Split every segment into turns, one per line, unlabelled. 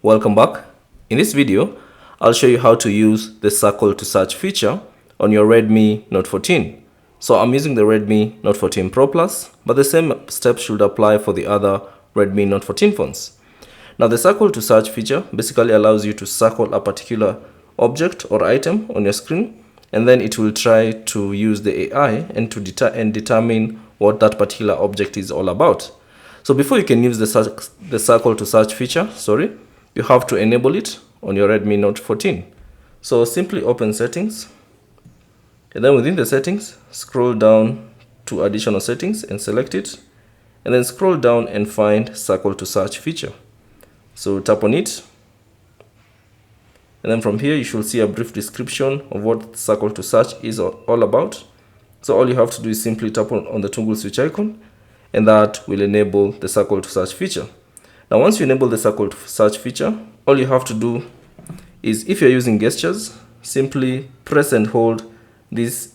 Welcome back. In this video, I'll show you how to use the circle to search feature on your Redmi Note 14. So I'm using the Redmi Note 14 Pro Plus, but the same steps should apply for the other Redmi Note 14 phones. Now the circle to search feature basically allows you to circle a particular object or item on your screen, and then it will try to use the AI and to determine what that particular object is all about. So before you can use the circle to search feature, you have to enable it on your Redmi Note 14. So simply open settings, and then within the settings, scroll down to additional settings and select it, and then scroll down and find circle to search feature. So tap on it, and then from here you should see a brief description of what circle to search is all about. So all you have to do is simply tap on the toggle switch icon, and that will enable the circle to search feature. Now once you enable the circle to search feature, all you have to do is, if you're using gestures, simply press and hold this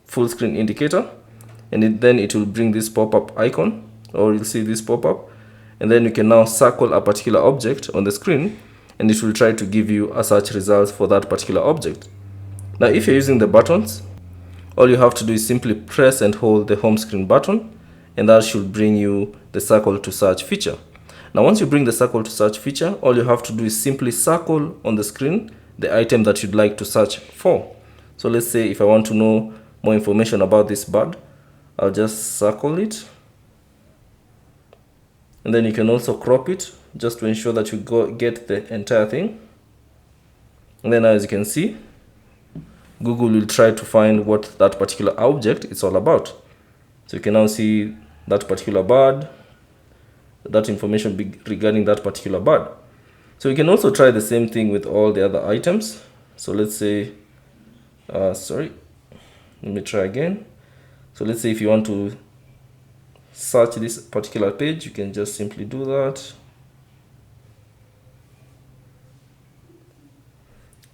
full screen indicator, and then it will bring this pop-up icon, or you'll see this pop-up, and then you can now circle a particular object on the screen, and it will try to give you a search results for that particular object. Now if you're using the buttons, all you have to do is simply press and hold the home screen button, and that should bring you the circle to search feature. Now once you bring the circle to search feature, all you have to do is simply circle on the screen the item that you'd like to search for. So let's say if I want to know more information about this bird, I'll just circle it, and then you can also crop it just to ensure that you get the entire thing. And then as you can see, Google will try to find what that particular object is all about. So you can now see that particular bird, that information regarding that particular bird. So you can also try the same thing with all the other items. So let's say, let me try again. So let's say if you want to search this particular page, you can just simply do that.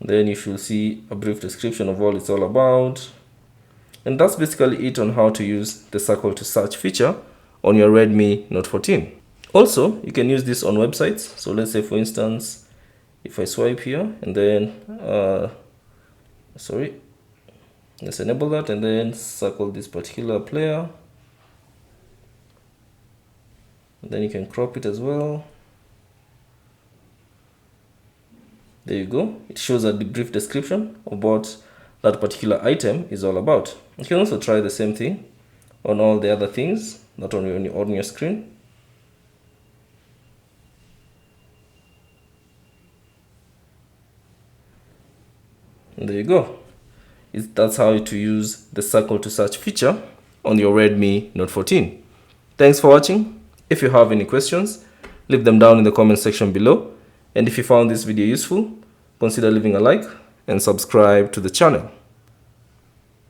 Then you should see a brief description of what it's all about. And that's basically it on how to use the circle to search feature on your Redmi Note 14. Also, you can use this on websites. So let's say, for instance, if I swipe here and then, let's enable that and then circle this particular player. And then you can crop it as well. There you go. It shows a brief description of what that particular item is all about. You can also try the same thing on all the other things that on your screen. And there you go. That's how to use the circle to search feature on your Redmi Note 14. Thanks for watching. If you have any questions, leave them down in the comment section below. And if you found this video useful, consider leaving a like and subscribe to the channel.